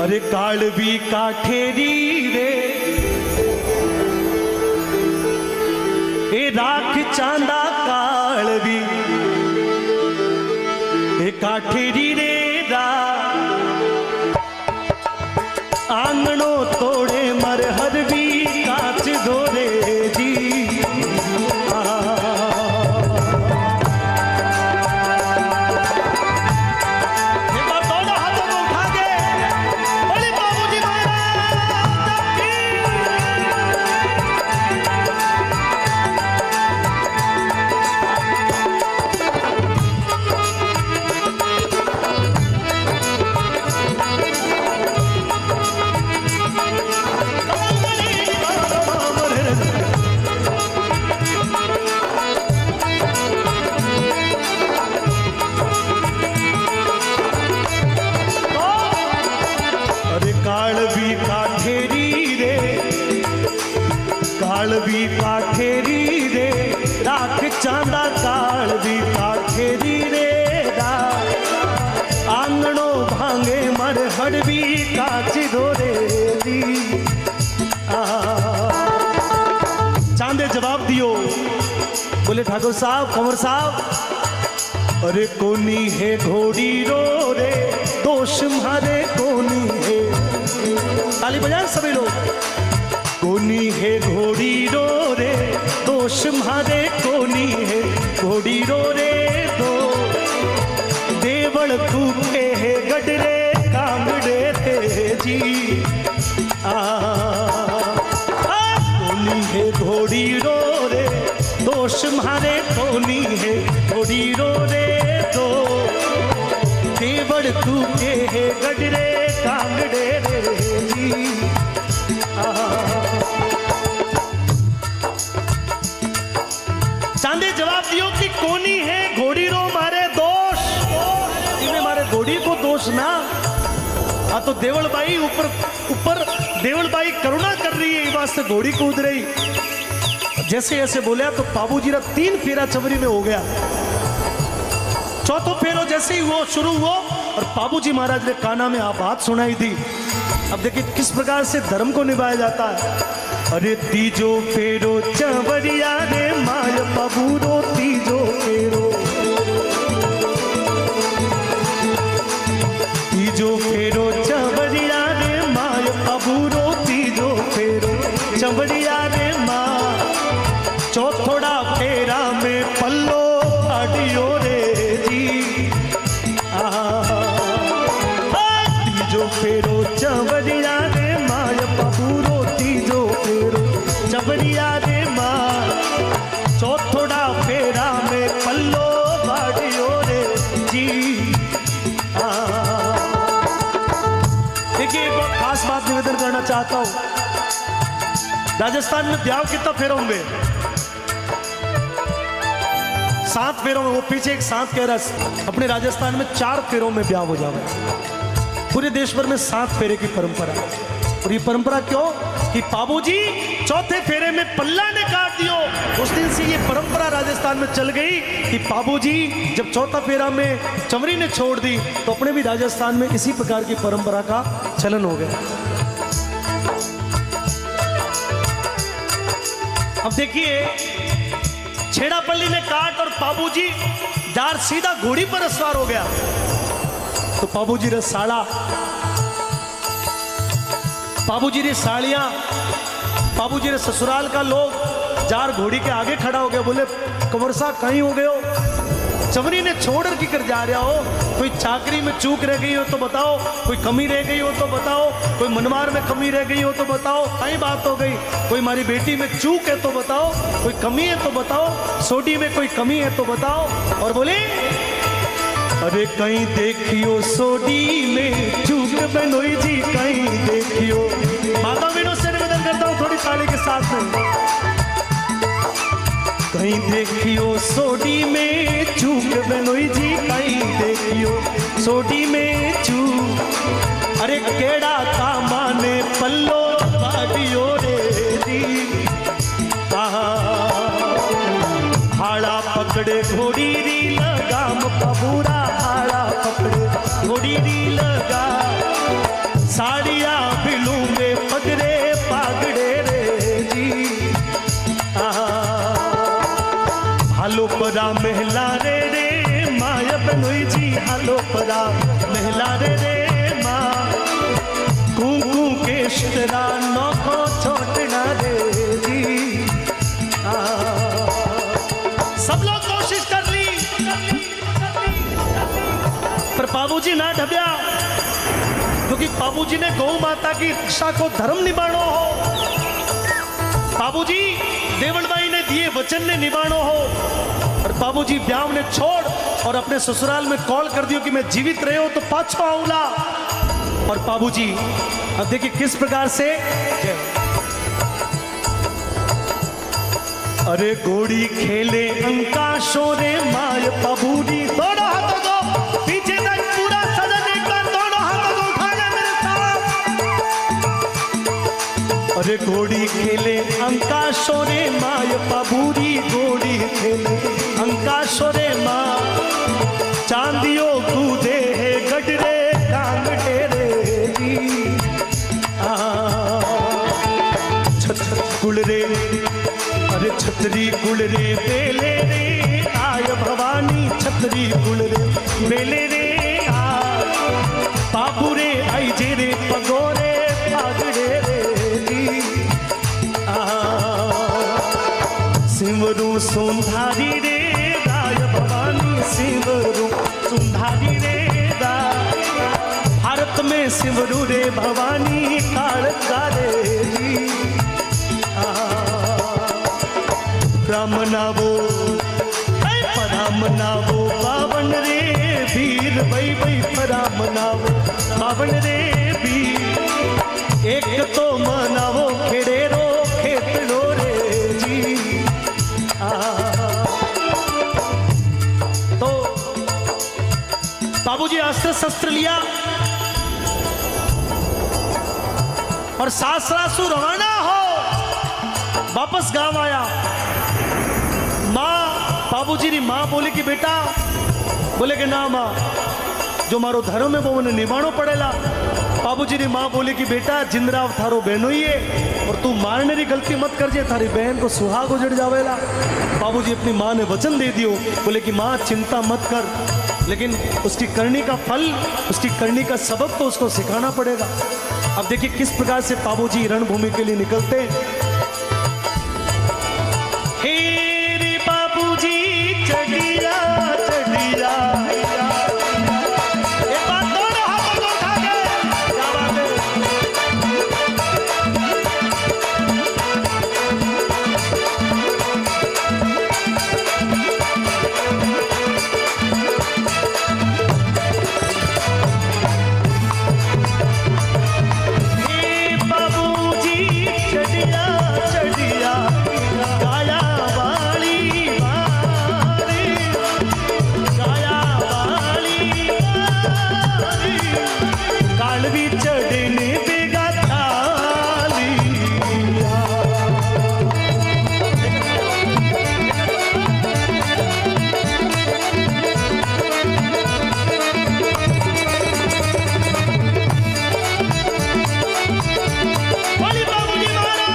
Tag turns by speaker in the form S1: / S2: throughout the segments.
S1: अरे कालवी काठेरी रे ए राख चांदा कालवी ए काठेरी रे रा आंगणो तोड़े मर हर भी काच धोरे जी कालवी काठेरी रे राख चांदा कालवी काठेरी रे आंगणो भांगे मर हड़वी काच धोरे दी। चांदे जवाब दियो, बोले ठाकुर साहब कंवर साहब अरे कोनी है घोड़ी रो रे दोष मारे कोनी है। ताली बजाएं सभी लोग। कोनी है घोड़ी रो रे दोष मारे कोनी है घोड़ी रो रे दो देवल तू के है गडरे कांगड़े थे जी कोनी है घोड़ी रो रे दोष मारे कोनी है घोड़ी रो रे दो देवल तू के है गडरे कांगड़े रे जी। चांदे जवाब दियो कि कोनी है घोड़ी रो मारे दोष इन्हें मारे घोड़ी को दोष ना आ तो देवल बाई ऊपर ऊपर देवल बाई करुणा कर रही है वास्ते घोड़ी कूद रही। जैसे ऐसे बोलिया तो बाबूजी रा 3 फेरा चवरी में हो गया। चौथो फेरो जैसे ही वो शुरू हुआ और बाबूजी महाराज ने काना में आप बात सुनाई थी। अब देखिए किस प्रकार से धर्म को निभाया जाता है। अरे तीजो फेरो चवरिया रे माय बाबूरो तीजो फेरो तीजो फेरो चवरिया रे माय बाबूरो तीजो फेरो चवरिया रे माँ चौथोड़ा फेरा में पल्लो आडियो रे जी तीजो फेरो चवरिया रे माय बाबूरो तीजो फेरो चवरिया रे माँ चौथोड़ा फेरा में पल्लो बाडियो रे जी। देखिए एक बहुत खास बात निवेदन करना चाहता हूं। राजस्थान में ब्याह कितना फेरों में 7 फेरों में। वो पीछे एक 7 कह रहा है। अपने राजस्थान में 4 फेरों में ब्याह हो जावे। पूरे देश भर में 7 फेरे की परंपरा है। और ये परंपरा क्यों कि बाबूजी चौथे फेरे में पल्ला ने काट दियो। उस दिन से ये परंपरा राजस्थान में चल गई कि बाबूजी जब चौथा फेरा में चमरी ने छोड़ दी तो अपने भी राजस्थान में इसी प्रकार की परंपरा का चलन हो गया। अब देखिए छेड़ापल्ली ने काट और बाबूजी दार सीधा घोड़ी पर सवार हो गया। तो बाबूजी रे साड़ा बाबूजी रे साड़ियां बाबूजी रे ससुराल का लोग जार घोड़ी के आगे खड़ा हो गया। बोले कंवर साहब कहीं हो गए हो चमरी ने छोड़ की कर जा रहा हो। कोई चाकरी में चूक रह गई हो तो बताओ, कोई कमी रह गई हो तो बताओ, कोई मनमार में कमी रह गई हो तो बताओ, कहीं बात हो गई। कोई हमारी बेटी में चूक है तो बताओ, कोई कमी है तो बताओ, सोडी में कोई कमी है तो बताओ। और बोले अरे कहीं देखियो सोडी में चूक बनोई जी कहीं देखियो। माता बहनों से निवेदन करता हूँ थोड़ी ताली के साथ में। कहीं देखियो सोडी में चूक बनोई जी कहीं देखियो सोडी में चूक। अरे केड़ा का माने पल्लो बाडियो रे दी हाड़ा पकड़े घोड़ी री लगाम पबूरा हाड़ा पकड़े घोड़ी री लगा साड़िया बिलूंगे पगड़े पागड़े रे जी। हालो परा महला रे रे माया बनोई जी, हालो परा महला रे रे माँ, कुंकू के शतरा नौको छोटना रे जी। सब लोग कोशिश कर ली पर बाबूजी ना ढब्या, क्योंकि बाबूजी ने गौ माता की रक्षा को धर्म निभानो हो, बाबूजी देवलबाई ने दिए वचन ने निभानो हो। और बाबूजी ब्याह ने छोड़ और अपने ससुराल में कॉल कर दियो कि मैं जीवित रहे हो तो पाछो आऊंगा। और बाबूजी अब देखिए किस प्रकार से, अरे घोड़ी खेले अंका शोरे माय बाबूजी, दोनों हाथों को पीछे तक पूरा सदन एक बार दोनों हाथों को उठाना मेरे साथ। अरे घोड़ी खेले अंका शोरे माय बाबूजी, घोड़ी खेले अंका शोरे माँ, चांदियो कूदे है गडरे कांगड़े रे जी। छत गुड़ रे, अरे छतरी गुड़ रे बेले रे आय भवानी, छतरी गुड़ रे बेले रे आय, बाबू रे आई जे रे पगोरे पागड़े रे जी। सिमरू सुंधारी रे राय भवानी, सिमरू सुंधारी रे राय, भारत में सिमरू रे भवानी कालका रे जी। राम नावो पराम नावो पावन रे वीर, भई भई पराम नावो पावन रे वीर, एक तो मनावो खेड़ेरो खेतड़ो रे जी। तो बाबूजी अस्त्र शस्त्र लिया और सासरासु रवाना हो वापस गांव आया। माँ बाबूजी री माँ बोले कि बेटा, बोले कि ना माँ, जो मारो धर्म है वो मैंने निभानो पड़ेगा। बाबूजी री माँ बोले कि बेटा जिंदराव थारो बहनो ही है और तू मारने री गलती मत कर जे, थारी बहन को सुहाग उजड़ जावेला। बाबूजी अपनी माँ ने वचन दे दियो, बोले कि माँ चिंता मत कर, लेकिन उसकी करनी का फल, उसकी करनी का सबक तो उसको सिखाना पड़ेगा। अब देखिए किस प्रकार से बाबूजी रणभूमि के लिए निकलते। चढ़िया चढ़िया एक बात दोनों हाथों को उठा के क्या बात है। हे बाबूजी चढ़िया चढ़िया गाया वाली कालवी चढ़ने बेगा थाली। बोली बाबूजी महाराज।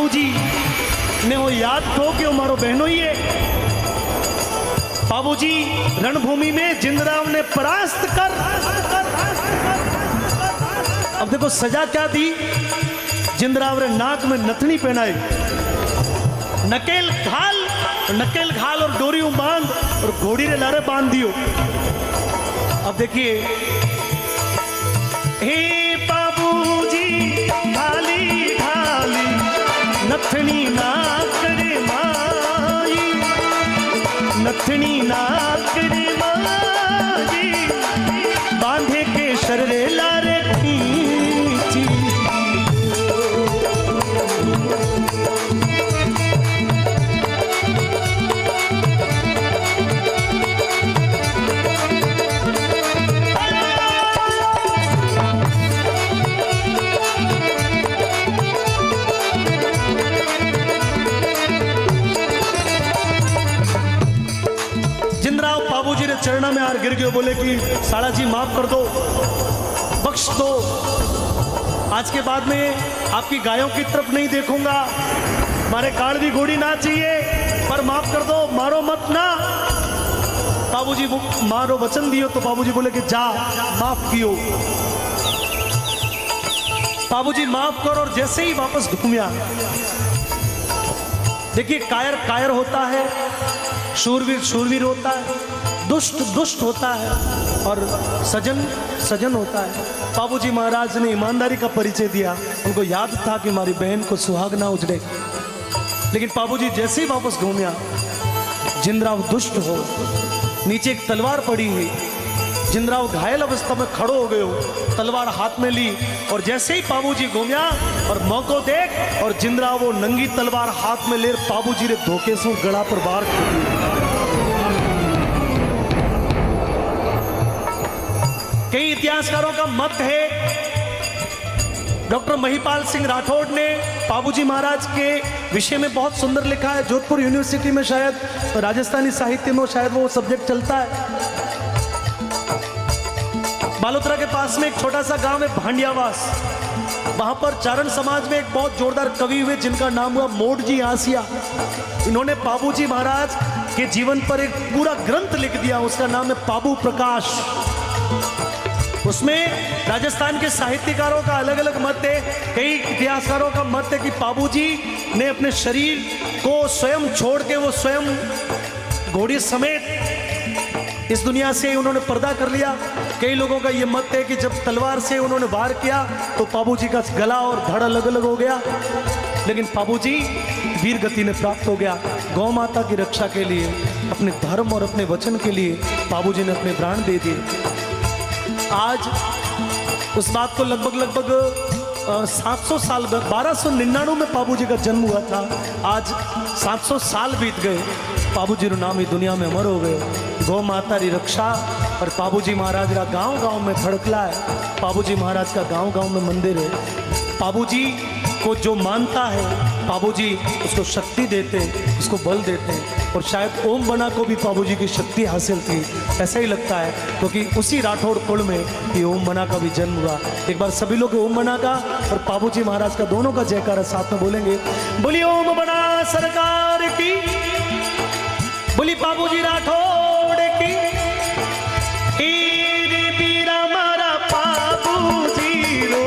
S1: बाबूजी ने वो याद थो कि हमारो बहनो ही है। बाबूजी रणभूमि में जिंदराव ने परास्त कर, अब देखो सजा क्या दी। जिंदराव रे नाक में नथनी पहनाई, नकेल घाल और डोरी बांध और घोड़ी रे लारे बांध दियो। अब देखिए, हे बाबूजी ढाली ढाली नथनी नाक रे माई, नथनी नाक रे माई, बांधे के शर्रे लारे खींची। बाबूजी ने चरणा में हार गिर गए, बोले कि साला जी माफ कर दो, बख्श दो, आज के बाद में आपकी गायों की तरफ नहीं देखूंगा, मारे कालवी घोड़ी ना चाहिए, पर माफ कर दो, मारो मत ना। बाबूजी मारो वचन दियो, तो बाबूजी बोले कि जा माफ कियो। बाबूजी माफ करो, और जैसे ही वापस घूमिया, देखिए कायर कायर होता है, शूरवीर शूरवीर होता है, दुष्ट दुष्ट होता है, और सजन सजन होता है। बाबूजी महाराज ने ईमानदारी का परिचय दिया। उनको याद था कि हमारी बहन को सुहाग ना उजड़े, लेकिन बाबूजी जैसे ही वापस घूमिया, जिंदराव दुष्ट हो, नीचे एक तलवार पड़ी हुई, जिंदराव घायल अवस्था में खड़ो हो गए हो, तलवार हाथ में ली, और जैसे ही बाबूजी घूमिया और मौको देख, और जिंदराव वो नंगी तलवार हाथ में ले बाबूजी रे धोखे से गला पर बार कर दी। कई इतिहासकारों का मत है, डॉक्टर महिपाल सिंह राठौड़ ने बाबूजी महाराज के विषय में बहुत सुंदर लिखा है। जोधपुर यूनिवर्सिटी में शायद राजस्थानी साहित्य में शायद वो सब्जेक्ट चलता है। बालोतरा के पास में एक छोटा सा गांव है भांडियावास, वहां पर चारण समाज में एक बहुत जोरदार कवि हुए जिनका नाम हुआ मोडजी आसिया। इन्होंने बाबूजी महाराज के जीवन पर एक पूरा ग्रंथ लिख दिया, उसका नाम है बाबू प्रकाश। उसमें राजस्थान के साहित्यकारों का अलग अलग मत है। कई इतिहासकारों का मत है कि बाबूजी ने अपने शरीर को स्वयं छोड़ के वो स्वयं घोड़ी समेत इस दुनिया से उन्होंने पर्दा कर लिया। कई लोगों का ये मत है कि जब तलवार से उन्होंने वार किया तो बाबूजी का गला और धड़ अलग अलग हो गया, लेकिन बाबूजी वीर गति ने प्राप्त हो गया। गौ माता की रक्षा के लिए, अपने धर्म और अपने वचन के लिए बाबूजी ने अपने प्राण दे दिए। आज उस बात को लगभग 700 साल, 1299 में बाबूजी का जन्म हुआ था। आज 700 साल बीत गए, बाबूजी रो नाम ही दुनिया में अमर हो गए। गौ माता की रक्षा और बाबूजी महाराज का गांव गांव में धड़कला है। बाबूजी महाराज का गांव गांव में मंदिर है। बाबूजी को जो मानता है, बाबूजी उसको शक्ति देते हैं, उसको बल देते हैं। और शायद ओम बना को भी बाबूजी की शक्ति हासिल थी, ऐसा ही लगता है, क्योंकि उसी राठौड़ कुल में ये ओम बना का भी जन्म हुआ। एक बार सभी लोग ओम बना का और बाबूजी महाराज का दोनों का जयकारा साथ में बोलेंगे। बोलिए ओम बना सरकार की, बोली बाबूजी राठौड़ की। बीरा मारा बाबूजी रो,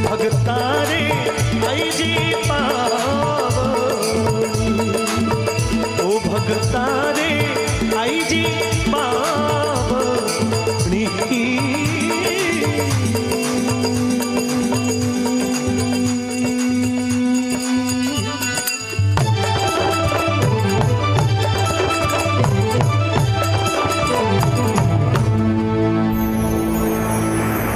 S1: भगता